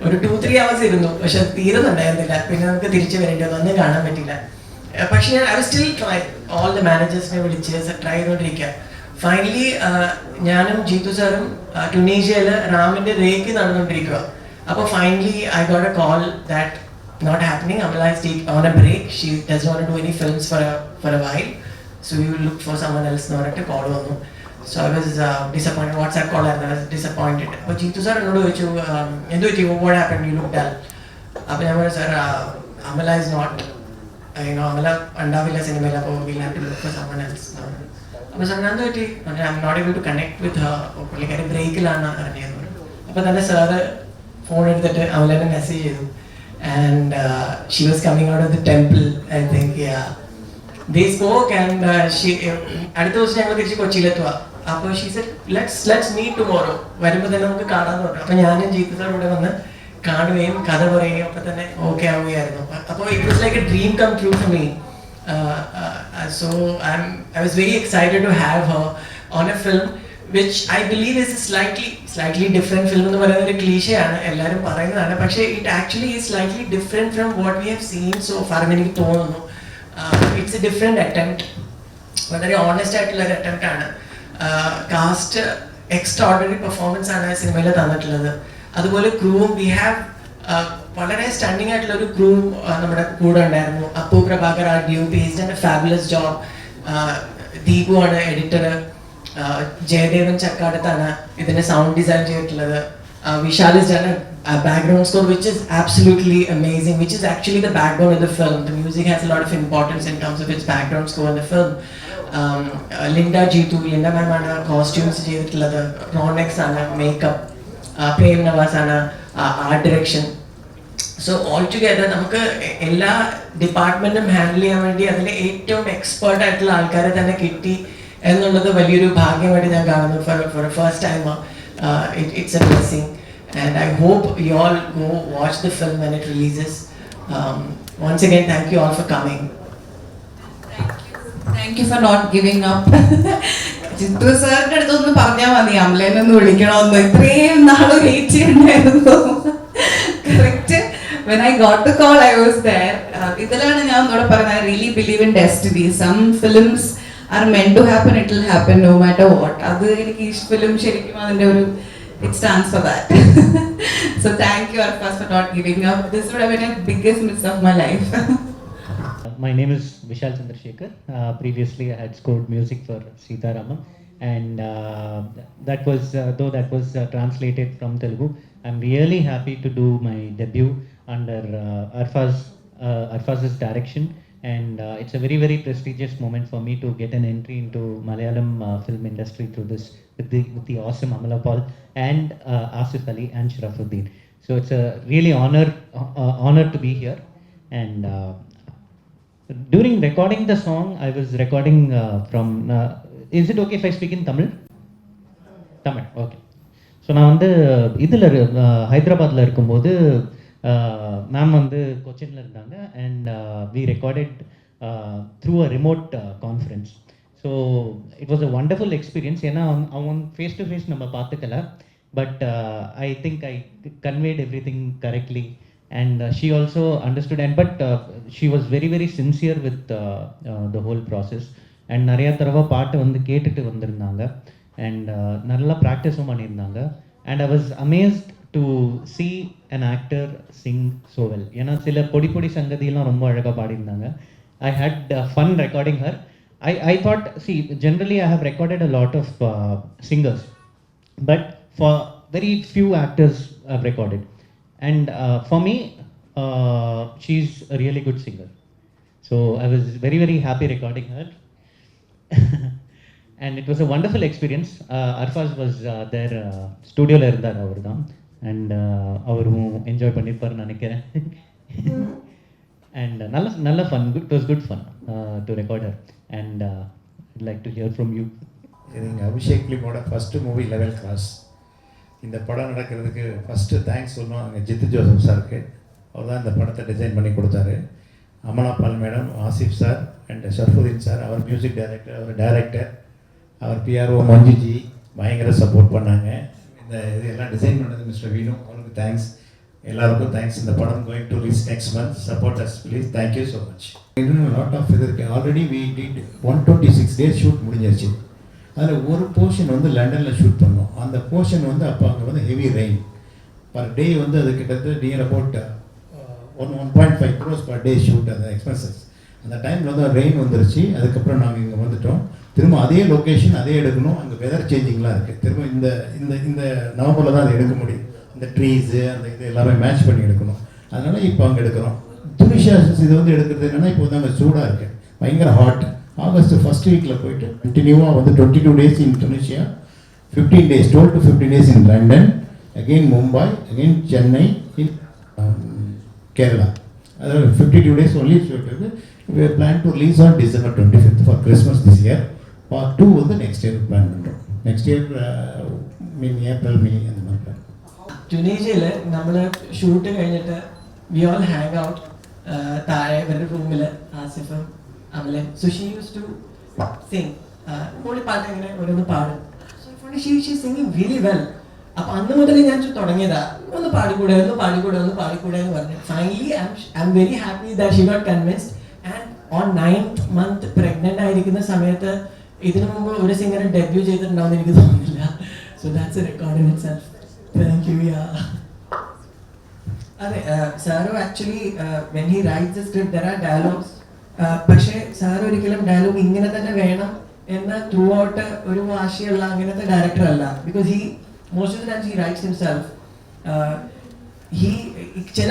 ഒരു 2-3 hours ഇരുന്നു, പക്ഷെ തീരുന്നുണ്ടായിരുന്നില്ല. പിന്നെ നമുക്ക് തിരിച്ചു വരേണ്ടി വന്നു, ഒന്നും കാണാൻ പറ്റില്ല. പക്ഷെ ഞാൻ I still try, all the മാനേജേഴ്സിനെ വിളിച്ച് ട്രൈ ചെയ്തുകൊണ്ടിരിക്കുക. ഫൈനലി ഞാനും ജീതു സാറും ടുണീഷ്യയിൽ റാമിന്റെ റേക്ക് നടന്നുകൊണ്ടിരിക്കുക. അപ്പോൾ finally I got A call that not happening. Amala is on a break. She doesn't want to do any films for a while. So we will look for someone else. No, at a call on. So I was disappointed. WhatsApp call and I was disappointed. But Jeetu sir, what happened? You look dull. Apne sir, Amala is not, Amala ഉണ്ടാവില്ല സിനിമയിൽ, അപ്പോൾ we'll have to look for someone else. അപ്പോൾ സംബന്ധം പറ്റി I am not able to connect with her. പുള്ളിക്കാരി ബ്രേക്കിലാണ് അറിഞ്ഞത്. അപ്പോൾ തന്നെ സാറ് ഫോൺ എടുത്തിട്ട് അമലേനെ മെസ്സേജ് ചെയ്തു. And she was coming out of the temple, I think. They spoke and അടുത്ത ദിവസം ഞങ്ങൾ തിരിച്ച് കൊച്ചിയിലെത്തുക. അപ്പോൾ she said let's meet tomorrow, വരുമ്പോൾ തന്നെ നമുക്ക് കാണാമെന്ന് പറഞ്ഞു. അപ്പോൾ ഞാനും ജീത്തു സാർ ഇവിടെ വന്ന് കാണുകയും കഥ പറയുകയും അപ്പോൾ തന്നെ ഓക്കെ ആവുകയായിരുന്നു. അപ്പോൾ it was like a dream come true for me. So I was very excited to have her on a film which I believe is a slightly different film. എന്ന് പറയുന്ന ഒരു ക്ലീഷേ ആണ്, എല്ലാവരും പറയുന്നതാണ്. പക്ഷേ it actually is slightly different from what we have seen so far എന്ന് എനിക്ക് തോന്നുന്നു. It's a different attempt, വളരെ ഓണസ്റ്റ് ആയിട്ടുള്ള ഒരു അറ്റംപ്റ്റ് ആണ്. കാസ്റ്റ് എക്സ്ട്രാordinary പെർഫോമൻസ് ആണ് സിനിമയിൽ തന്നിട്ടുള്ളത്. അതുപോലെ ക്രൂവും വി ഹാവ് വളരെ സ്റ്റണ്ണിങ് ആയിട്ടുള്ള ഒരു ക്രൂ നമ്മുടെ കൂടെ ഉണ്ടായിരുന്നു. Appu Prabhakar are DOP, he's done a fabulous job. Deepu ആണ് എഡിറ്റർ. ജയദേവൻ ചക്കാടത്താണ് ഇതിന്റെ സൗണ്ട് ഡിസൈൻ ചെയ്തിട്ടുള്ളത്. Vishal has done a background score which is absolutely amazing, which is actually the backbone of the film. The music has a lot of importance in terms of its background score in the film. Linda ma'am ആണ് costumes ചെയ്തിട്ടുള്ളത്. Ronex ആണ് makeup. Prem Nawaz ആണ് art direction. So all together നമുക്ക് എല്ലാ ഡിപ്പാർട്ട്മെന്റും handle ചെയ്യാൻ വേണ്ടി അതിൽ ഏറ്റവും എക്സ്പേർട്ട് ആയിട്ടുള്ള ആൾക്കാരെ തന്നെ കിട്ടി എന്നുള്ളത് വലിയൊരു ഭാഗ്യമായിട്ട് ഞാൻ കാണുന്നു. For a first time, it's a blessing, and I hope you all go watch the film when it releases. Once again, thank you all for coming. Thank you for not giving up. Chithu സാറിന്റെ അടുത്തൊന്ന് പറഞ്ഞാൽ മതി അമലേനൊന്ന് വിളിക്കണമെന്ന്. ഇത്രയും നാള് wait ചെയ്യണ്ടായിരുന്നു. Correct when I got the call I was there. ഇതിലാണ് ഞാൻ ഒന്നുകൂടെ പറഞ്ഞത്, I really believe in destiny. Some films are meant to happen, it will happen no matter what. അത് എനിക്ക് ഈ ഫിലിം ശരിക്കും അതിന്റെ ഒരു it stands for that. So thank you Arfaz for not giving up. This would have been the biggest miss of my life. My name is Vishal Chandrasekhar. Previously I had scored music for Sita Ramam, and that was though that was translated from Telugu. I'm really happy to do my debut under Arfaz's direction, and it's a very, very prestigious moment for me to get an entry into Malayalam film industry through this with the awesome Amala Paul and Asif Ali and Sharafuddin. So it's a really honor to be here. And during recording the song, I was recording from is it okay if I speak in Tamil? Tamil, okay. So நான் வந்து இதில் ஹைதராபாத்தில் இருக்கும்போது ma'am வந்து கொச்சினில் இருந்தாங்க, and we recorded through a remote conference. So it was a wonderful experience. ஏன்னா அவங்க ஃபேஸ் டு ஃபேஸ் நம்ம பார்த்துக்கல, but I think I conveyed everything correctly, and she also understood, and but she was very very sincere with the whole process. And நிறையா தடவை பாட்டு வந்து கேட்டுட்டு வந்திருந்தாங்க, அண்ட் நல்லா ப்ராக்டிஸும் பண்ணியிருந்தாங்க. And I was amazed to C an actor sing so well. ஏன்னா சில பொடி பொடி சங்கதியெல்லாம் ரொம்ப அழகாக பாடியிருந்தாங்க. I had fun recording her. I thought, see, generally I have recorded a lot of singers, but for very few actors I've recorded. And for me, she's a really good singer. So I was very, very happy recording her. And it was a wonderful experience. Arfaz was there, studio la irundar avaru dhaan, and avaru enjoy pannirparu nenikiren. And nalla fun, it was good fun to record her, and I'd like to hear from you. எங்கள் அபிஷேக் ஃபிலிமோட first movie level cross. இந்த படம் நடக்கிறதுக்கு first thanks சொல்லணும் அங்கே Jitu Joseph சாருக்கு. அவர் தான் இந்த படத்தை டிசைன் பண்ணி கொடுத்தாரு. Amala Paul madam, Asif sir and Sharafudheen sir, அவர் மியூசிக் டைரக்டர், அவர் டைரக்டர், அவர் பிஆர்ஓ மஞ்சுஜி பயங்கர சப்போர்ட் பண்ணாங்க. இந்த இதெல்லாம் டிசைன் பண்ணது மிஸ்டர் வீணு, அவருக்கு தேங்க்ஸ். எல்லாருக்கும் தேங்க்ஸ். இந்த படம் going to release next month. Support us please. Thank you so much. இன்னும் லாட் ஆஃப் இது இருக்குது. Already we did 126 days shoot முடிஞ்சிருச்சு. அதில் ஒரு போர்ஷன் வந்து லண்டனில் ஷூட் பண்ணோம். அந்த போர்ஷன் வந்து அப்போ அங்கே வந்து ஹெவி ரெயின் பர் டே வந்து அது கிட்டத்தட்ட near about 1.5 crores per day shoot. அந்த எக்ஸ்பென்சஸ் அந்த டைமில் வந்து ரெயின் வந்துருச்சு. அதுக்கப்புறம் நாங்கள் இங்கே வந்துட்டோம். திரும்ப அதே லொக்கேஷன் அதே எடுக்கணும். அங்கே வெதர் சேஞ்சிங்லாம் இருக்குது. திரும்ப இந்த இந்த இந்த நவம்பரில் தான் அதை எடுக்க முடியும். அந்த ட்ரீஸு அந்த இது எல்லாமே மேட்ச் பண்ணி எடுக்கணும். அதனால் இப்போ அங்கே எடுக்கிறோம். துனிஷியாஸ் இது வந்து எடுக்கிறது என்னென்னா இப்போ வந்து அங்கே சூடாக இருக்கு, பயங்கர ஹாட். ஆகஸ்ட் ஃபர்ஸ்ட் வீக்கில் போயிட்டு கண்டினியூவாக வந்து 22 days in Tunisia, 15 days, 12 to 15 days in London, again Mumbai, again Chennai, in Kerala. அதாவது 52 days only சொல்லிட்டு we plan to release on December 25th for Christmas this year. Part 2 வந்து next year plan பண்ணுறோம். next year April, May அந்த மாதிரி plan. ട്യൂണീഷ്യയിൽ നമ്മൾ shoot കഴിഞ്ഞിട്ട് we all hang out താഴെ ഇവരുടെ റൂമിൽ ആസിഫും അമലൻ. So she use to sing മോളി പാട്ട് ഇങ്ങനെ ഓരോന്ന് പാടും. She singing really well. അപ്പം അന്ന് മുതൽ ഞാൻ തുടങ്ങിയതാ, ഒന്ന് പാടിക്കൂടെ എന്ന് പറഞ്ഞു. Finally I am very happy that she got convinced. And on 9th month pregnant ആയിരിക്കുന്ന സമയത്ത് ഇതിനു മുമ്പ് ഒരു സിംഗർ ഡെബ്യൂ ചെയ്തിട്ടുണ്ടാവുമെന്ന് എനിക്ക് തോന്നുന്നില്ല. So that's A record in itself. Thank you, yeah. Saru actually, when he writes the script, there are dialogues. പക്ഷേ sir ഒരിക്കലും dialogue ഇങ്ങനെ തന്നെ വേണം എന്ന് ത്രൂ ഔട്ട് ഒരു വാശിയുള്ള അങ്ങനത്തെ ഡയറക്ടർ അല്ല. Because he most of the times he rights himself. ചില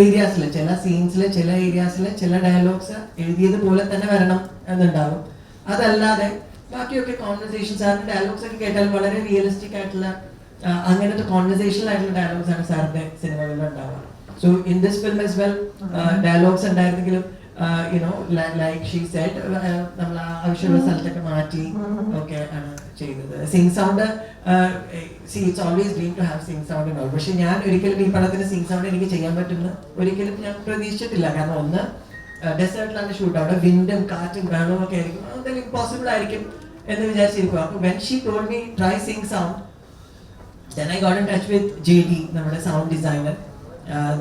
ഏരിയാസിൽ, ചില സീൻസിൽ, ചില ഏരിയാസിൽ ചില ഡയലോഗ്സ് എഴുതിയത് പോലെ തന്നെ വരണം എന്നുണ്ടാവും. അതല്ലാതെ ബാക്കിയൊക്കെ കോൺവെർസേഷൻ, സാറിൻ്റെ ഡയലോഗ്സ് ഒക്കെ കേട്ടാൽ വളരെ റിയലിസ്റ്റിക് ആയിട്ടുള്ള അങ്ങനത്തെ കോൺവെർസേഷണൽ ആയിട്ടുള്ള ഡയലോഗ്സ് ആണ് സാറിന്റെ സിനിമകളിൽ ഉണ്ടാവുക. So in this film as well dialogues ഉണ്ടായിരുന്നെങ്കിലും യുനോ ലൈക്ക് ഷീ സെഡ് നമ്മൾ ആവശ്യമുള്ള സ്ഥലത്തൊക്കെ മാറ്റി ഒക്കെ ആണ് ചെയ്തത്. Sync sound, see it's always dream to have sync sound ഉണ്ടാവും. പക്ഷെ ഞാൻ ഒരിക്കലും ഈ പടത്തിന് സിംഗ് സൗണ്ട് എനിക്ക് ചെയ്യാൻ പറ്റുമെന്ന് ഒരിക്കലും ഞാൻ പ്രതീക്ഷിച്ചിട്ടില്ല. കാരണം ഒന്ന്, ഡെസേർട്ടിലാണ് ഷൂട്ട്, അവിടെ വിൻഡും കാറ്റും വെള്ളവും ഒക്കെ ആയിരിക്കും, അതെന്തായാലും ഇമ്പോസിബിൾ ആയിരിക്കും എന്ന് വിചാരിച്ചിരിക്കും. അപ്പോൾ when she told me try Singh sound, then I got in touch with JD, നമ്മുടെ sound designer.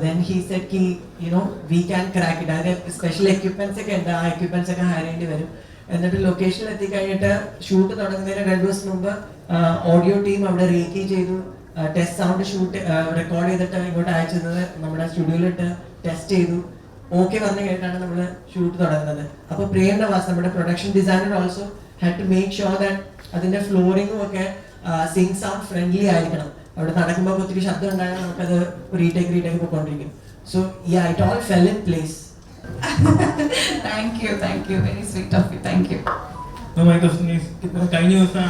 Then he said ki, you know, we can crack it. അതായത് സ്പെഷ്യൽ എക്യുപ്മെന്റ്സ് ഒക്കെ ഉണ്ട്, ആ എക്യുപ്മെന്റ്സ് ഒക്കെ ഹയർ ചെയ്യേണ്ടി വരും. എന്നിട്ട് ലൊക്കേഷനിൽ എത്തിക്കഴിഞ്ഞിട്ട് ഷൂട്ട് തുടങ്ങുന്നതിന് 2 ദിവസം മുമ്പ് ഓഡിയോ ടീം അവിടെ റീക്കി ചെയ്തു, ടെസ്റ്റ് സൗണ്ട് ഷൂട്ട് റെക്കോർഡ് ചെയ്തിട്ട് ഇങ്ങോട്ട് അയച്ചത് നമ്മുടെ സ്റ്റുഡിയോയിലിട്ട് ടെസ്റ്റ് ചെയ്തു. ഓക്കെ പറഞ്ഞു കേട്ടാണ് നമ്മൾ ഷൂട്ട് തുടങ്ങുന്നത്. അപ്പോൾ പ്രേം നവാസ്, നമ്മുടെ production designer, also had to make sure that അതിന്റെ ഫ്ലോറിങ്ങും ഒക്കെ സിംഗ് സൗണ്ട് ഫ്രണ്ട്ലി ആയിരിക്കണം. അവിടെ നടക്കുമ്പോൾ ഒത്തിരി ശബ്ദം ഉണ്ടായാൽ നമുക്കത് റീടേക്ക് പോയിക്കൊണ്ടിരിക്കും. So yeah, it all fell in place. Thank you very sweet of you, thank you. My question is, കഴിഞ്ഞ ദിവസം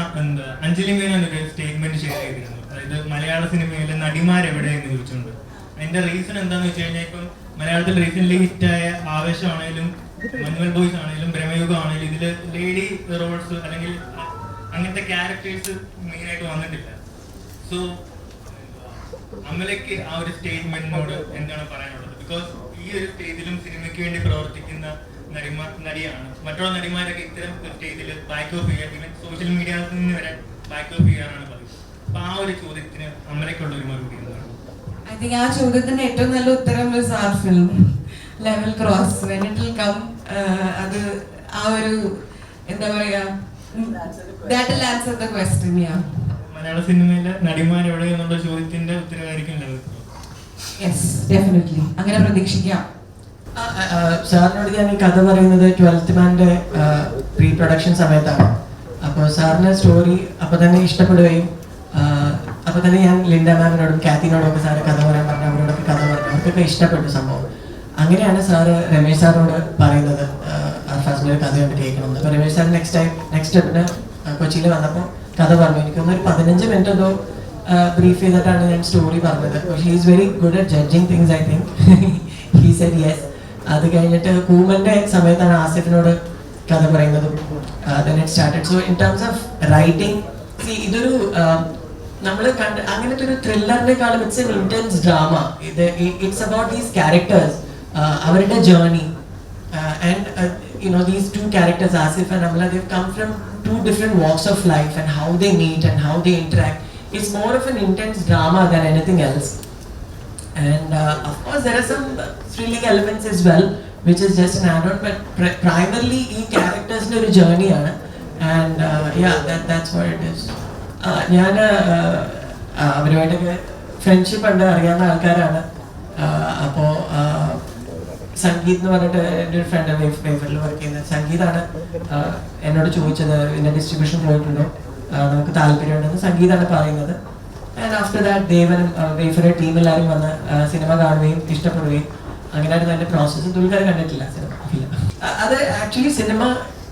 അഞ്ജലി മേനോൻ ഒരു സ്റ്റേറ്റ്മെന്റ് ഷെയർ ചെയ്തിരുന്നു, അതായത് മലയാള സിനിമയിലെ നടിമാരെവിടെ എന്ന് ചോദിച്ചുകൊണ്ട്. അതിന്റെ റീസൺ എന്താണെന്ന് വെച്ച് കഴിഞ്ഞാൽ, ഇപ്പം മലയാളത്തിൽ റീസെന്റ് ഹിറ്റായ ആവേശമാണേലും മഞ്ഞുമൽ ബോയ്സ് ആണെങ്കിലും ബ്രഹ്മയുഗം ആണെങ്കിലും ഇതിൽ ലേഡി റോൾസ് അല്ലെങ്കിൽ അങ്ങനത്തെ ക്യാരക്ടേഴ്സ് മെയിനായിട്ട് വന്നിട്ടില്ല. സോ അമലയ്ക്ക് ആ ഒരു സ്റ്റേറ്റ്മെന്റിനോട് എന്താണ് പറയാനുള്ളത്? ബിക്കോസ് ഈ ഒരു സ്റ്റേജിലും സിനിമയ്ക്ക് വേണ്ടി പ്രവർത്തിക്കുന്ന നടിയാണ്. മറ്റുള്ള നടിമാരൊക്കെ ഇത്തരം സ്റ്റേജിൽ ബാക്ക് ഓഫ് ചെയ്യാൻ, ഈവൻ സോഷ്യൽ മീഡിയയിൽ നിന്ന് വരെ ബാക്ക് ഓഫ് ചെയ്യാനാണ് പറയുന്നത്. അപ്പൊ ആ ഒരു ചോദ്യത്തിന് അമലയ്ക്കുള്ള ഒരു മറുപടി എന്താണ്? ഐ തിങ്ക് ആ ചോദ്യത്തിന് ഏറ്റവും നല്ല ഉത്തരം is our film, Level Cross. When it will come, അത് ആ ഒരു എന്താ പറയാ, that will answer the question. Yeah. മലയാള സിനിമയിലെ നടിമാർ എവിടെ എന്നുള്ള ചോദ്യത്തിന്റെ ഉത്തരവായിരിക്കും ലെവൽ ക്രോസ്. Yes, definitely. അങ്ങനെ പ്രതീക്ഷിക്കാം. സാറിനോട് ഞാൻ ഈ കഥ പറയുന്നത് 12th മാൻ്റെ പ്രീ പ്രൊഡക്ഷൻ സമയത്താണ്. അപ്പോൾ സാറിന് സ്റ്റോറി അപ്പോൾ തന്നെ ഇഷ്ടപ്പെടുകയും അപ്പോൾ തന്നെ ഞാൻ ലിൻഡ മാമിനോടും കാത്തിനോടും ഒക്കെ സാറ് കഥ പറയാൻ പറഞ്ഞു, അവരോടൊക്കെ കഥ പറഞ്ഞു, അവർക്കൊക്കെ ഇഷ്ടപ്പെട്ടു സംഭവം. അങ്ങനെയാണ് സാറ് രമേശ് സാറിനോട് പറയുന്നത് ഫസ്റ്റ് ഒരു കഥയുണ്ട് കേൾക്കണമെന്ന്. അപ്പോൾ രമേശ് സാർ നെക്സ്റ്റ് സ്റ്റെപ്പിന് കൊച്ചിയിൽ വന്നപ്പോൾ കഥ പറഞ്ഞു. എനിക്കൊന്നൊരു 15 മിനിറ്റ് എന്തോ ബ്രീഫ് ചെയ്തിട്ടാണ് ഞാൻ സ്റ്റോറി പറഞ്ഞത്. He is very good at judging things, I think. He said yes. അത് കഴിഞ്ഞിട്ട് കൂമന്റെ സമയത്താണ് ആസിഫിനോട് കഥ പറയുന്നതും. then it started. So in terms of writing, see, ഇതൊരു നമ്മൾ കണ്ട് അങ്ങനത്തെ ഒരു ത്രില്ലറിനെക്കാളും it's an intense drama. It's about these characters, അവരുടെ ജേർണി. And you know, these two characters, Asif and Amala, they've come from 2 different walks of life, and how they meet and how they interact. It's more of an intense drama than anything else. And of course there are some thrilling elements as well, which is just an add-on, but primarily these characters in a journey aanu. And yeah, that's what it is. ഞാൻ അവരുമായിട്ടൊക്കെ friendship ഉണ്ട്, അറിയാവുന്ന ആൾക്കാരാണ്. അപ്പോൾ സംഗീത് എന്ന് പറഞ്ഞിട്ട് എൻ്റെ ഒരു front വേഫറിൽ work ചെയ്യുന്നത് സംഗീതാണ് എന്നോട് ചോദിച്ചത്, ഇതിൻ്റെ ഡിസ്ട്രിബ്യൂഷൻ പോയിട്ടുണ്ടോ, നമുക്ക് താല്പര്യമുണ്ടെന്ന് സംഗീതാണ് പറയുന്നത്. ആൻഡ് ആഫ്റ്റർ ദാറ്റ് ദേവനും വേഫറുടെ ടീം എല്ലാവരും വന്ന് സിനിമ കാണുകയും ഇഷ്ടപ്പെടുകയും അങ്ങനെയായിരുന്നു അതിന്റെ പ്രോസസ്സ്. ദുൽഖർ കണ്ടിട്ടില്ല സിനിമ. അത് ആക്ച്വലി സിനിമ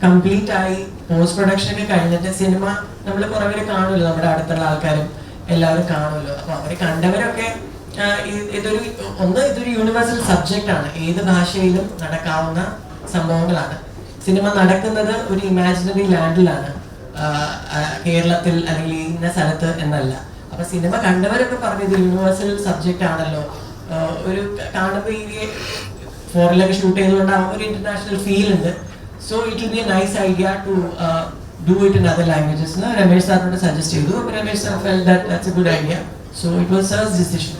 കംപ്ലീറ്റ് ആയി പോസ്റ്റ് പ്രൊഡക്ഷൻ ഒക്കെ കഴിഞ്ഞിട്ട് സിനിമ നമ്മൾ കുറെ പേര് കാണുമല്ലോ, നമ്മുടെ അടുത്തുള്ള ആൾക്കാരും എല്ലാവരും കാണുമല്ലോ. അപ്പൊ അവര് കണ്ടവരൊക്കെ ഇതൊരു യൂണിവേഴ്സൽ സബ്ജക്റ്റ് ആണ്, ഏത് ഭാഷയിലും നടക്കാവുന്ന സംഭവങ്ങളാണ്. സിനിമ നടക്കുന്നത് ഒരു ഇമാജിനറി ലാൻഡിലാണ്, കേരളത്തിൽ അല്ലെങ്കിൽ ഇന്ന സ്ഥലത്ത് എന്നല്ല. അപ്പൊ സിനിമ കണ്ടവരൊക്കെ പറഞ്ഞു ഇത് യൂണിവേഴ്സൽ സബ്ജക്റ്റ് ആണല്ലോ, ഒരു കാണുമ്പോൾ ഈ ഫോറിലൊക്കെ ഷൂട്ട് ചെയ്തുകൊണ്ടാകുമ്പോൾ ഒരു ഇന്റർനാഷണൽ ഫീൽ ഉണ്ട്. So it will be a nice idea to do it in other languages എന്ന് രമേശ് സാറിനോട് സജസ്റ്റ് ചെയ്തു. അപ്പോൾ Ramesh sir felt that that's a good idea. So it was sir's decision.